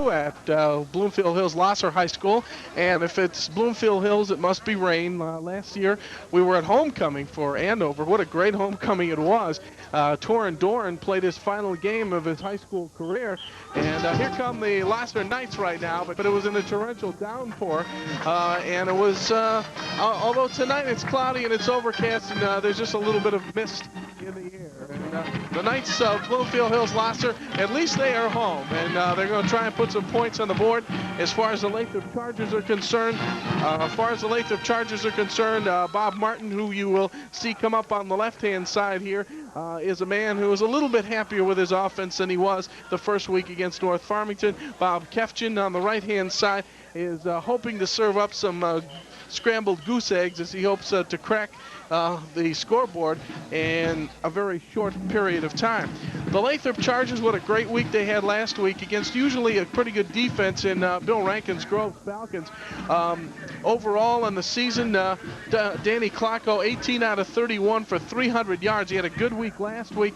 2 at Bloomfield Hills Lahser High School. And if it's Bloomfield Hills, it must be rain. Last year, we were at homecoming for Andover. What a great homecoming it was. Torrin Doran played his final game of his high school career. And here come the Lahser Knights right now, but it was in a torrential downpour. And it was, although tonight it's cloudy and it's overcast, and there's just a little bit of mist in the air. And the Knights of Bloomfield Hills Lahser, at least they are home, and they're going to try and put some points on the board. As far as the Lathrop Chargers are concerned, Bob Martin, who you will see come up on the left-hand side here, is a man who is a little bit happier with his offense than he was the first week against North Farmington. Bob Kefchin on the right-hand side is hoping to serve up some scrambled goose eggs as he hopes to crack the scoreboard in a very short period of time. The Lathrop Chargers, what a great week they had last week against usually a pretty good defense in Bill Rankin's Grove Falcons. Overall on the season, Danny Klocko, 18 out of 31 for 300 yards. He had a good week last week.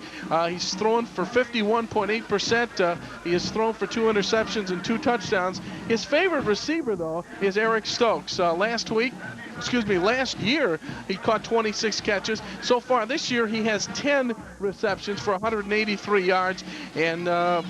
He's thrown for 51.8%. He has thrown for 2 interceptions and 2 touchdowns. His favorite receiver, though, is Eric Stokes. Last year, he caught 26 catches. So far this year, he has 10 receptions for 183 yards. And, of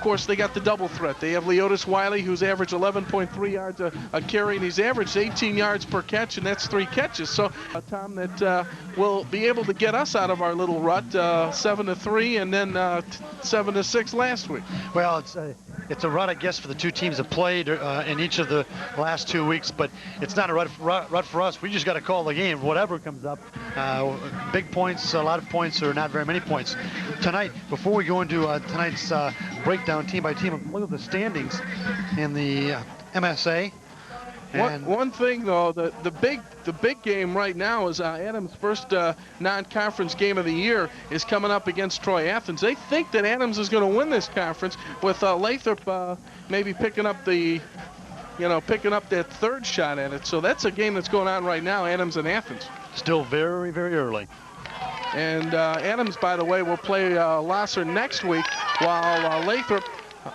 course, they got the double threat. They have Leotis Wiley, who's averaged 11.3 yards a carry, and he's averaged 18 yards per catch, and that's 3 catches. So, Tom, that will be able to get us out of our little rut, 7-3, and then 7-6 last week. Well, it's a rut, I guess, for the 2 teams that played in each of the last 2 weeks, but it's not a rut for us. We just got to call the game, whatever comes up. Big points, a lot of points, or not very many points. Tonight, before we go into tonight's breakdown team by team, look at the standings in the MSA. One thing, though, the big game right now is Adams' first non-conference game of the year is coming up against Troy Athens. They think that Adams is going to win this conference, with Lathrop maybe picking up that 3rd shot at it. So that's a game that's going on right now, Adams and Athens. Still very, very early. And Adams, by the way, will play Lahser next week, while Lathrop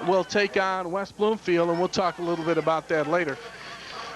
will take on West Bloomfield, and we'll talk a little bit about that later.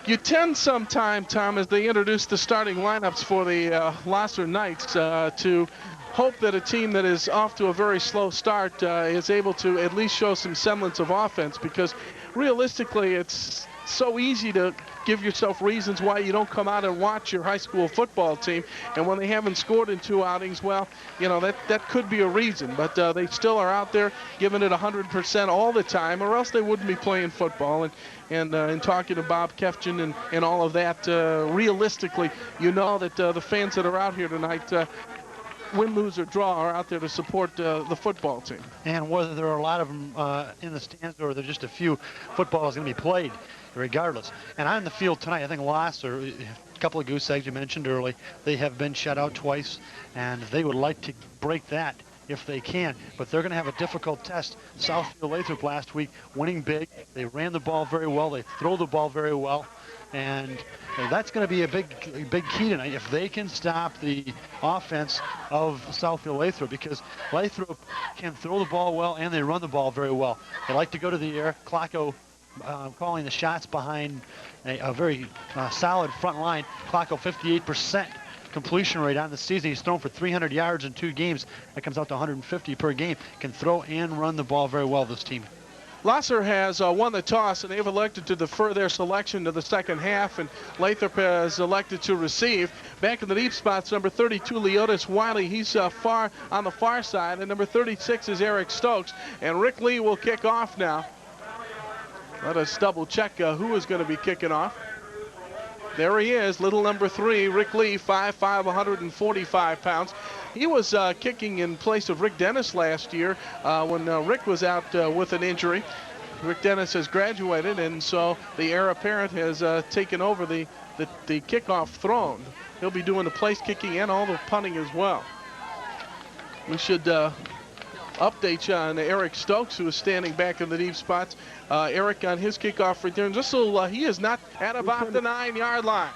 You tend sometime, Tom, as they introduce the starting lineups for the Lahser Knights, to hope that a team that is off to a very slow start is able to at least show some semblance of offense, because realistically it's so easy to give yourself reasons why you don't come out and watch your high school football team. And when they haven't scored in 2 outings, well, that could be a reason. But they still are out there giving it 100% all the time, or else they wouldn't be playing football. And talking to Bob Kefchin and all of that, realistically, that the fans that are out here tonight, win, lose, or draw, are out there to support the football team. And whether there are a lot of them in the stands or there's just a few, football is going to be played regardless. And on the field tonight, I think Lahser, a couple of goose eggs you mentioned early, they have been shut out twice, and they would like to break that if they can, but they're going to have a difficult test. Southfield Lathrop last week, winning big. They ran the ball very well. They throw the ball very well. And that's going to be a big key tonight, if they can stop the offense of Southfield Lathrop, because Lathrop can throw the ball well and they run the ball very well. They like to go to the air. Klocko calling the shots behind a very solid front line. Klocko, 58% completion rate on the season. He's thrown for 300 yards in 2 games. That comes out to 150 per game. Can throw and run the ball very well, this team. Lahser has won the toss, and they've elected to defer their selection to the second half, and Lathrop has elected to receive. Back in the deep spots, number 32, Leotis Wiley. He's far on the far side, and number 36 is Eric Stokes. And Rick Lee will kick off now. Let us double check who is going to be kicking off. There he is, little number 3, Rick Lee, 5'5", 145 pounds. He was kicking in place of Rick Dennis last year when Rick was out with an injury. Rick Dennis has graduated, and so the heir apparent has taken over the kickoff throne. He'll be doing the place kicking and all the punting as well. We should update you on Eric Stokes, who is standing back in the deep spots. Eric on his kickoff return, just so he is not at about the 9-yard line.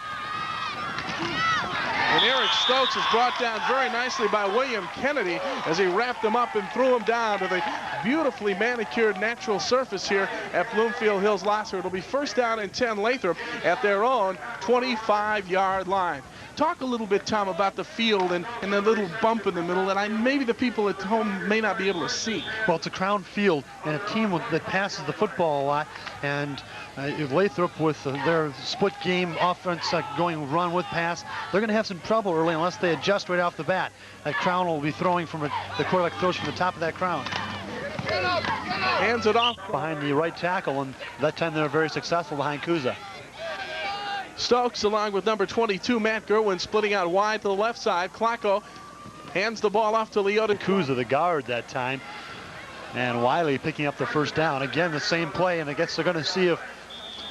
And Eric Stokes is brought down very nicely by William Kennedy as he wrapped him up and threw him down to the beautifully manicured natural surface here at Bloomfield Hills Lahser. It'll be first down and 10 Lathrop at their own 25-yard line. Talk a little bit, Tom, about the field and the little bump in the middle that maybe the people at home may not be able to see. Well, it's a crown field and a team that passes the football a lot, and Lathrop with their split game offense going run with pass, they're going to have some trouble early unless they adjust right off the bat. That crown will be throwing from the quarterback throws from the top of that crown. Hands it off behind the right tackle, and that time they were very successful behind Kuza. Stokes along with number 22, Matt Gerwin, splitting out wide to the left side. Klocko hands the ball off to Leota. Kuza, the guard that time. And Wiley picking up the first down. Again, the same play, and I guess they're going to see if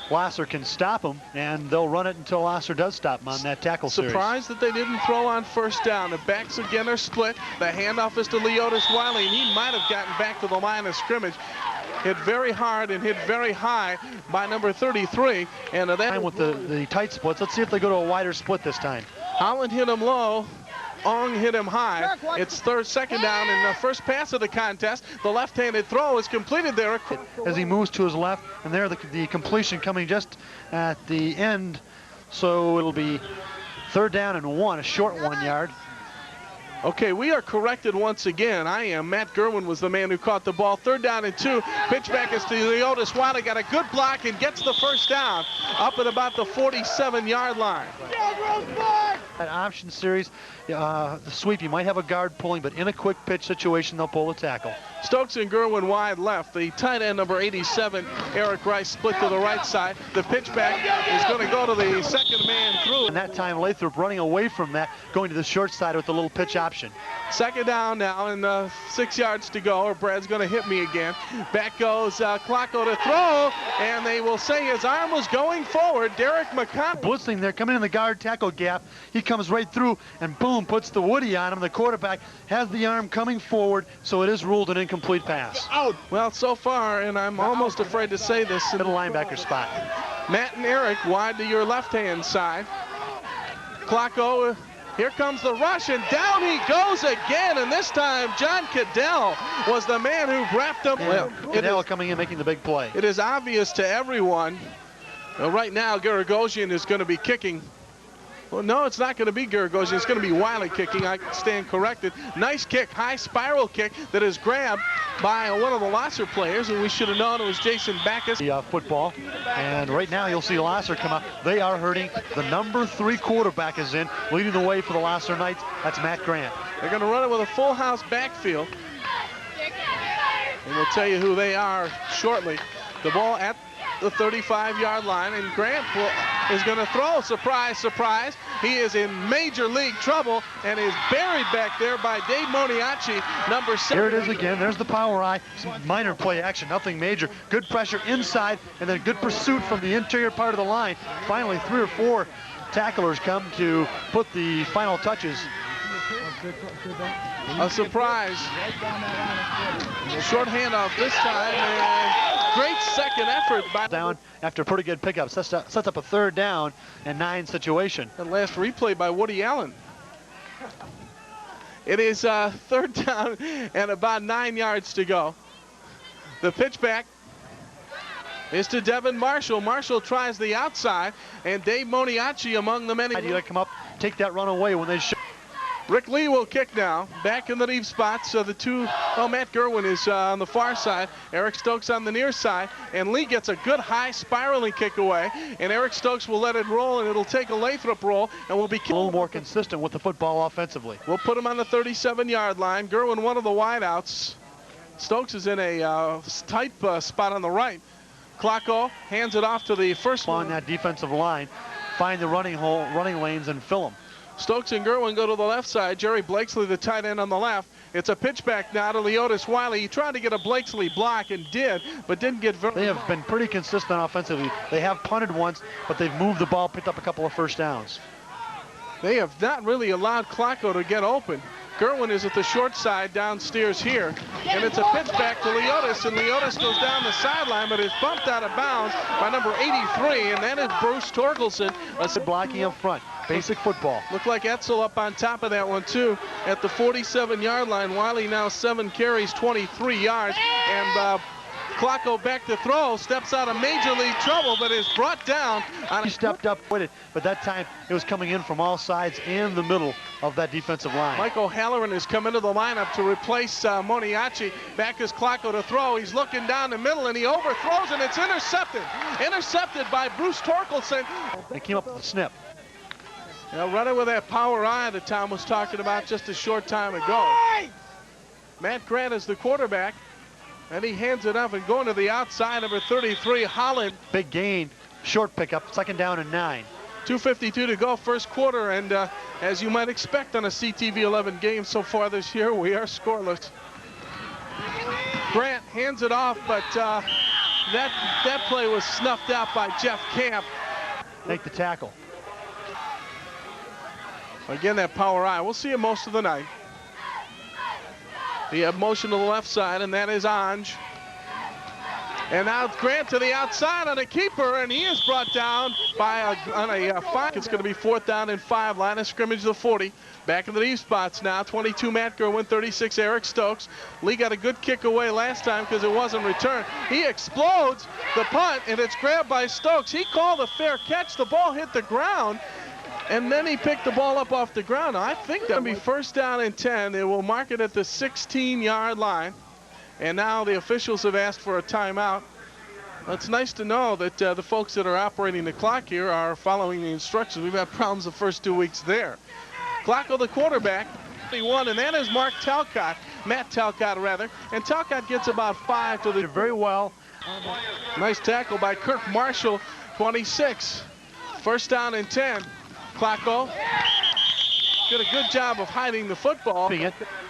Lahser can stop him, and they'll run it until Lahser does stop him on that tackle series. Surprised that they didn't throw on first down. The backs again are split. The handoff is to Leotis Wiley, and he might have gotten back to the line of scrimmage. Hit very hard and hit very high by number 33. And that with the tight splits. Let's see if they go to a wider split this time. Holland hit him low. Ong hit him high. It's second down, and the first pass of the contest. The left-handed throw is completed there. As he moves to his left, and there the completion coming just at the end. So it'll be third down and 1, a short 1 yard. Okay, we are corrected once again. I am. Matt Gerwin was the man who caught the ball. Third down and 2. Pitch back is to Leotis Wiley. Got a good block and gets the first down up at about the 47-yard line. That option series, the sweep, you might have a guard pulling, but in a quick pitch situation, they'll pull the tackle. Stokes and Gerwin wide left. The tight end, number 87, Eric Rice, split to the right side. The pitch back is going to go to the second man through. And that time, Lathrop running away from that, going to the short side with a little pitch option. Second down now, and 6 yards to go, or Brad's going to hit me again. Back goes Klocko to throw, and they will say his arm was going forward. Derek McConnell. Blitzing there, coming in the guard tackle gap. He comes right through, and boom, puts the woody on him. The quarterback has the arm coming forward, so it is ruled an incomplete pass. Out. Well, so far, and I'm almost afraid to say this. Middle linebacker spot. Matt and Eric wide to your left-hand side. Klocko, here comes the rush, and down he goes again, and this time John Cadell was the man who wrapped him. Well, Cadell coming in, making the big play. It is obvious to everyone. Right now, Garagosian is going to be kicking. Well, no, it's not going to be Garagosian. It's going to be Wiley kicking. I stand corrected. Nice kick, high spiral kick that is grabbed by one of the Lahser players, and we should have known it was Jason Backus. The football, and right now you'll see Lahser come up. They are hurting. The number 3 quarterback is in, leading the way for the Lahser Knights. That's Matt Grant. They're going to run it with a full house backfield. And we'll tell you who they are shortly. The ball at the 35-yard line, and Grant is going to throw. Surprise, surprise. He is in major league trouble and is buried back there by Dave Moniaci, number 7. Here it is again. There's the power eye. Some minor play action, nothing major. Good pressure inside, and then good pursuit from the interior part of the line. Finally, 3 or 4 tacklers come to put the final touches. A surprise. Short handoff this time. Great second effort by down after a pretty good pickup. Sets up a third down and 9 situation. The last replay by Woody Allen. It is third down and about 9 yards to go. The pitch back is to Devin Marshall. Marshall tries the outside, and Dave Moniaci among the many. You got to come up, take that run away when they show. Rick Lee will kick now. Back in the deep spot. So the two, Matt Gerwin is on the far side. Eric Stokes on the near side. And Lee gets a good high spiraling kick away. And Eric Stokes will let it roll, and it'll take a Lathrop roll, and will be a little more consistent with the football offensively. We'll put him on the 37-yard line. Gerwin, one of the wideouts. Stokes is in a tight spot on the right. Klocko hands it off to the first one. On that defensive line, find the running lanes and fill them. Stokes and Gerwin go to the left side. Jerry Blakesley, the tight end, on the left. It's a pitch back now to Leotis Wiley. He tried to get a Blakesley block and did, but didn't get very. They have been pretty consistent offensively. They have punted once, but they've moved the ball, picked up a couple of first downs. They have not really allowed Klocko to get open. Gerwin is at the short side downstairs here. And it's a pitch back to Leotis, and Leotis goes down the sideline, but is bumped out of bounds by number 83, and that is Bruce Torkelson. Blocking up front. Basic football. Looked like Etzel up on top of that one, too, at the 47-yard line. Wiley now 7 carries, 23 yards. And Klocko back to throw, steps out of major league trouble, but is brought down. He stepped up with it, but that time it was coming in from all sides and the middle of that defensive line. Mike O'Halloran has come into the lineup to replace Moniachi. Back is Klocko to throw. He's looking down the middle, and he overthrows, and it's intercepted. Intercepted by Bruce Torkelson. They came up with a snip. Now running with that power eye that Tom was talking about just a short time ago. Matt Grant is the quarterback. And he hands it up and going to the outside, number 33, Holland. Big gain, short pickup, 2nd down and 9. 2:52 to go, first quarter, and as you might expect on a CTV 11 game so far this year, we are scoreless. Grant hands it off, but that play was snuffed out by Jeff Camp. Make the tackle. Again, that power eye. We'll see him most of the night. We have motion to the left side, and that is Ange. And now Grant to the outside on a keeper, and he is brought down by on a 5. It's going to be 4th down and 5. Line of scrimmage the 40. Back in the deep spots now. 22 Matt Gerwin, 36 Eric Stokes. Lee got a good kick away last time because it wasn't returned. He explodes the punt, and it's grabbed by Stokes. He called a fair catch. The ball hit the ground. And then he picked the ball up off the ground. I think that'll be 1st down and 10. They will mark it at the 16-yard line. And now the officials have asked for a timeout. It's nice to know that the folks that are operating the clock here are following the instructions. We've had problems the first 2 weeks there. Klocko, the quarterback, 21, and that is Mark Talcott, Matt Talcott rather. And Talcott gets about 5 to the. Very well. Nice tackle by Kirk Marshall, 26. 1st down and 10. Klocko did a good job of hiding the football.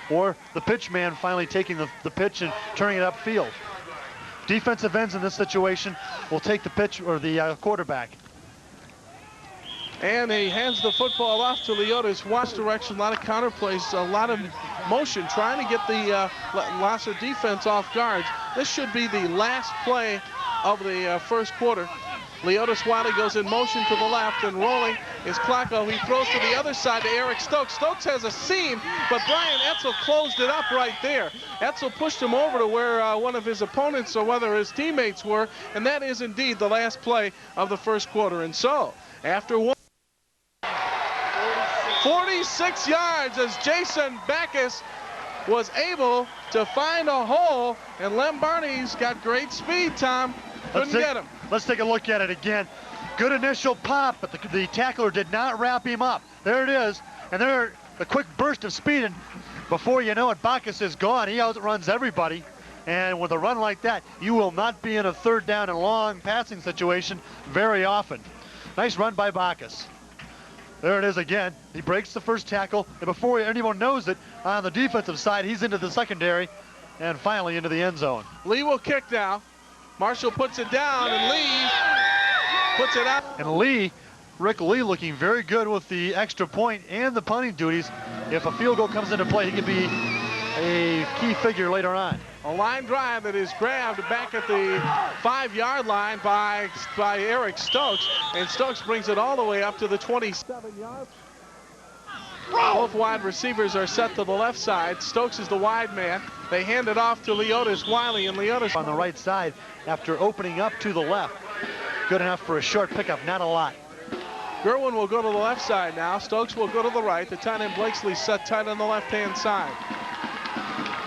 Or the pitch man finally taking the pitch and turning it upfield. Defensive ends in this situation will take the pitch or the quarterback. And he hands the football off to Leotis. Watch direction, a lot of counter plays, a lot of motion, trying to get the Lahser defense off guard. This should be the last play of the first quarter. Leotis Wiley goes in motion to the left, and rolling is Klocko. He throws to the other side to Eric Stokes. Stokes has a seam, but Brian Etzel closed it up right there. Etzel pushed him over to where one of his opponents or whether his teammates were, and that is indeed the last play of the first quarter. And so, after 46 yards as Jason Backus was able to find a hole, and Lombardi's got great speed, Tom. Couldn't get him. Let's take a look at it again. Good initial pop, but the tackler did not wrap him up. There it is, and there a quick burst of speed, and before you know it, Backus is gone. He outruns everybody, and with a run like that, you will not be in a 3rd down and long passing situation very often. Nice run by Backus. There it is again. He breaks the first tackle, and before anyone knows it, on the defensive side, he's into the secondary, and finally into the end zone. Lee will kick now. Marshall puts it down, and Lee puts it out. And Rick Lee looking very good with the extra point and the punting duties. If a field goal comes into play, he could be a key figure later on. A line drive that is grabbed back at the 5-yard line by Eric Stokes, and Stokes brings it all the way up to the 27 yards. Both wide receivers are set to the left side. Stokes is the wide man. They hand it off to Leotis Wiley, and Leotis on the right side after opening up to the left. Good enough for a short pickup, not a lot. Gerwin will go to the left side now. Stokes will go to the right. The tight end Blakesley set tight on the left-hand side.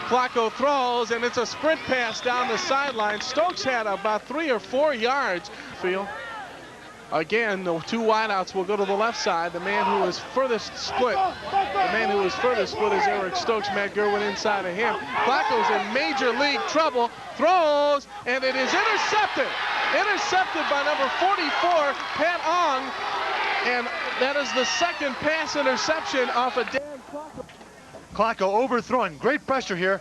Klocko throws, and it's a sprint pass down the sideline. Stokes had about 3 or 4 yards. Field. Again, the 2 wideouts will go to the left side. The man who was furthest split, is Eric Stokes. Matt Gerwin inside of him. Klocko's in major league trouble. Throws, and it is intercepted. Intercepted by number 44, Pat Ong. And that is the 2nd pass interception off of Dan Klocko. Klocko overthrowing. Great pressure here.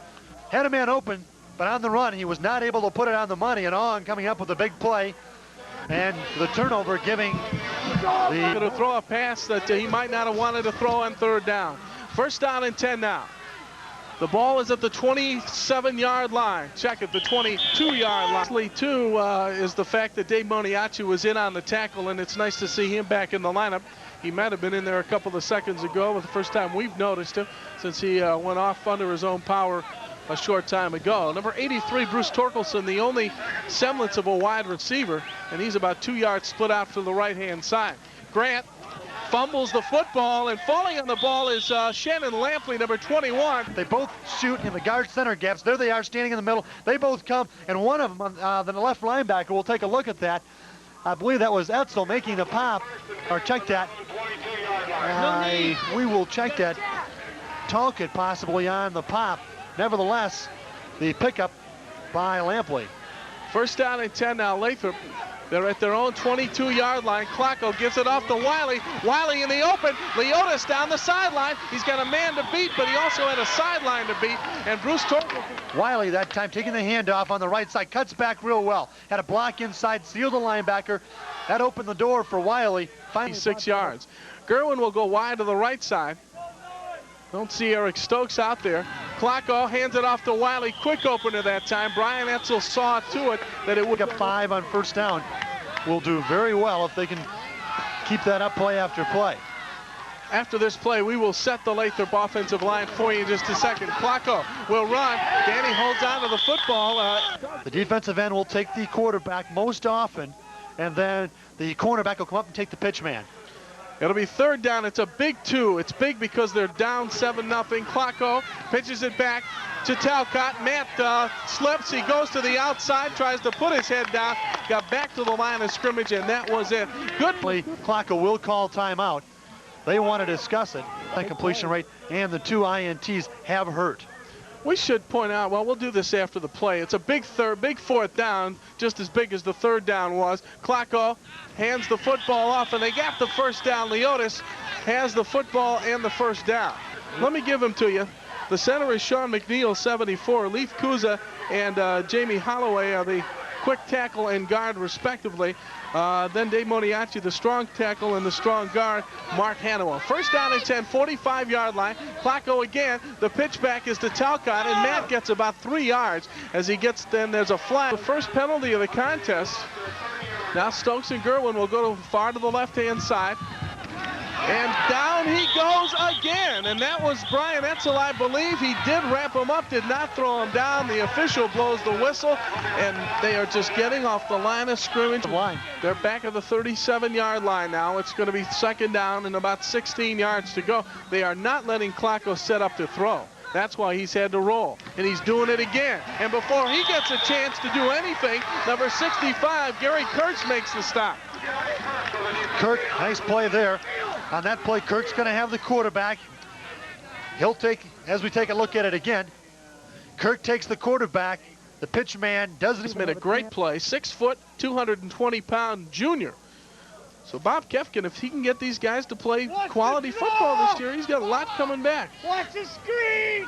Had a man open, but on the run, he was not able to put it on the money. And Ong coming up with a big play. And the turnover giving going to throw a pass that he might not have wanted to throw on 3rd down. First down and 10 now. The ball is at the 27-yard line. Check it, the 22-yard line. Lastly, too, is the fact that Dave Moniachi was in on the tackle, and it's nice to see him back in the lineup. He might have been in there a couple of seconds ago, but the first time we've noticed him since he went off under his own power a short time ago. Number 83, Bruce Torkelson, the only semblance of a wide receiver, and he's about 2 yards split out to the right-hand side. Grant fumbles the football, and falling on the ball is Shannon Lampley, number 21. They both shoot in the guard center gaps. There they are standing in the middle. They both come, and one of them, the left linebacker, will take a look at that. I believe that was Etzel making the pop, or check that. We will check that. Talcott possibly on the pop. Nevertheless, the pickup by Lampley. First down and 10 now. Lathrop, they're at their own 22-yard line. Klocko gives it off to Wiley. Wiley in the open. Leotis down the sideline. He's got a man to beat, but he also had a sideline to beat. And Bruce Torkelson. Wiley that time taking the handoff on the right side. Cuts back real well. Had a block inside, sealed the linebacker. That opened the door for Wiley. Finally 6 yards. Gerwin will go wide to the right side. Don't see Eric Stokes out there. Klocko hands it off to Wiley. Quick opener that time. Brian Etzel saw to it that it would get 5 on first down. Will do very well if they can keep that up play after play. After this play, we will set the Lathrop offensive line for you in just a second. Klocko will run. Danny holds on to the football. The defensive end will take the quarterback most often, and then the cornerback will come up and take the pitch man. It'll be third down. It's a big 2. It's big because they're down 7-0. Klocko pitches it back to Talcott. Matt slips. He goes to the outside, tries to put his head down, got back to the line of scrimmage, and that was it. Good. Klocko will call timeout. They want to discuss it. The completion rate and the 2 INTs have hurt. We should point out, well, we'll do this after the play. It's a big fourth down, just as big as the third down was. Klocko hands the football off, and they got the first down. Leotis has the football and the first down. Let me give them to you. The center is Sean McNeil, 74. Leith Kuza and Jamie Holloway are the quick tackle and guard, respectively. Then Dave Moniachi, the strong tackle, and the strong guard, Mark Hannawell. First down and 10, 45-yard line. Klocko again. The pitch back is to Talcott, and Matt gets about 3 yards as he gets, then there's a flag. The first penalty of the contest. Now Stokes and Gerwin will go far to the left-hand side. And down he goes again, and that was Brian Etzel, I believe. He did wrap him up, did not throw him down. The official blows the whistle, and they are just getting off the line of scrimmage. They're back at the 37-yard line now. It's going to be second down and about 16 yards to go. They are not letting Klocko set up to throw. That's why he's had to roll, and he's doing it again. And before he gets a chance to do anything, number 65, Gary Kurtz makes the stop. Kirk, nice play there. On that play, Kirk's going to have the quarterback. He'll take, as we take a look at it again, Kirk takes the quarterback. The pitch man doesn't. He's made a great play. 6 foot, 220-pound junior. So Bob Kefkin, if he can get these guys to play quality football this year, he's got a lot coming back. Watch the screen!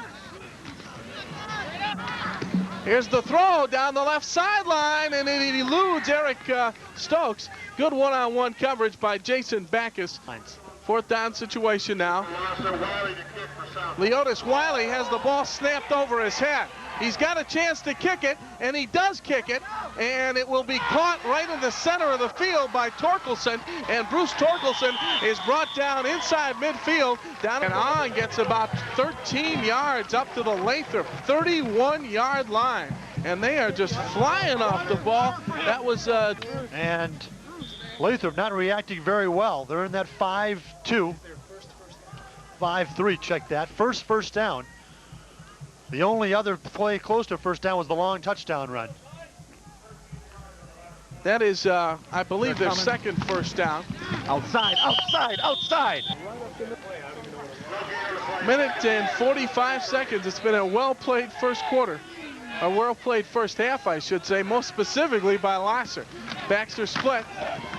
Here's the throw down the left sideline, and it eludes Eric Stokes. Good one-on-one coverage by Jason Backus. Fourth down situation now. Leotis Wiley has the ball snapped over his head. He's got a chance to kick it, and he does kick it, and it will be caught right in the center of the field by Torkelson, and Bruce Torkelson is brought down inside midfield. Down and on gets about 13 yards up to the Lathrop 31-yard line, and they are just flying off the ball. That was and Lathrop not reacting very well. They're in that 5-2, 5-3. Check that. First down. The only other play close to first down was the long touchdown run. That is, I believe, their second first down. Outside. Minute and 45 seconds. It's been a well-played first quarter. A well-played first half, I should say, most specifically by Lahser. Baxter split.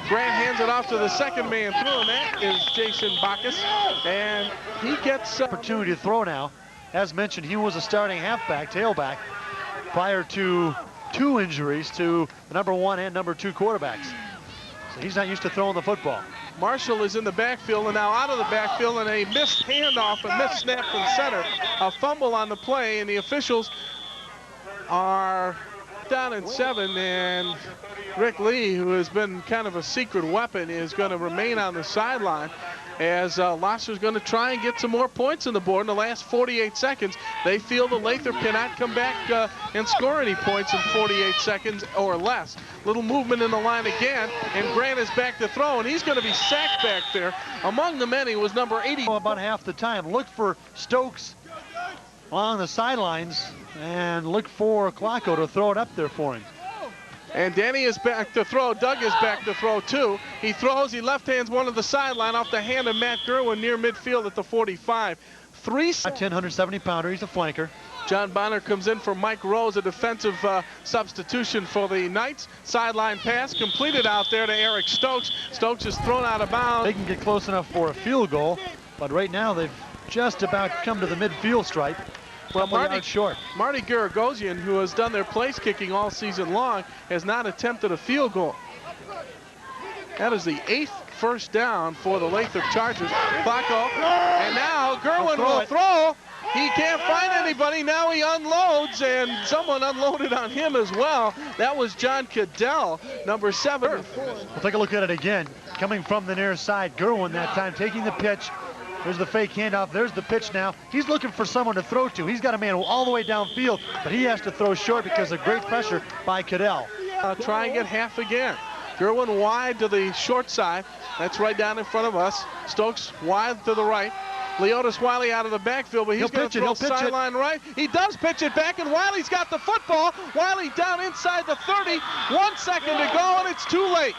Grant hands it off to the second man through, and that is Jason Backus. And he gets opportunity to throw now. As mentioned, he was a starting halfback, tailback, prior to 2 injuries to the number 1 and number 2 quarterbacks. So he's not used to throwing the football. Marshall is in the backfield and now out of the backfield, and a missed handoff, a missed snap from center, a fumble on the play, and the officials are down at 7, and Rick Lee, who has been kind of a secret weapon, is going to remain on the sideline as Lahser's going to try and get some more points on the board in the last 48 seconds. They feel the Lathrop cannot come back and score any points in 48 seconds or less. Little movement in the line again, and Grant is back to throw, and he's going to be sacked back there. Among the many was number 80. About half the time. Look for Stokes along the sidelines and look for Klocko to throw it up there for him. And Danny is back to throw. Doug is back to throw too. He throws. He left hands one of the sideline off the hand of Matt Gerwin near midfield at the 45. 170-pounder. He's a flanker. John Bonner comes in for Mike Rose, a defensive substitution for the Knights. Sideline pass completed out there to Eric Stokes. Stokes is thrown out of bounds. They can get close enough for a field goal, but right now they've just about come to the midfield stripe. Well, Marty Garagosian, who has done their place kicking all season long, has not attempted a field goal. That is the 8th first down for the Lathrop Chargers. Klocko, and now Gerwin will throw. He can't find anybody. Now he unloads, and someone unloaded on him as well. That was John Cadell, number 7. We'll take a look at it again. Coming from the near side, Gerwin that time taking the pitch. There's the fake handoff. There's the pitch now. He's looking for someone to throw to. He's got a man all the way downfield, but he has to throw short because of great pressure by Cadell. Try and get half again. Gerwin wide to the short side. That's right down in front of us. Stokes wide to the right. Leotis Wiley out of the backfield, but he's going to throw sideline right. He does pitch it back, and Wiley's got the football. Wiley down inside the 30. 1 second to go, and it's too late.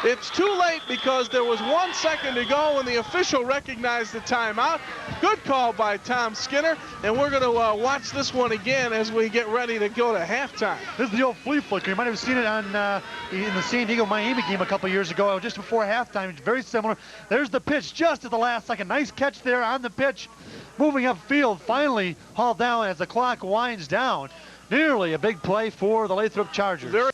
It's too late because there was 1 second to go when the official recognized the timeout. Good call by Tom Skinner, and we're going to watch this one again as we get ready to go to halftime. This is the old flea flicker. You might have seen it on in the San Diego-Miami game a couple years ago, just before halftime. It's very similar. There's the pitch just at the last second. Nice catch there on the pitch. Moving upfield, finally hauled down as the clock winds down. Nearly a big play for the Lathrop Chargers.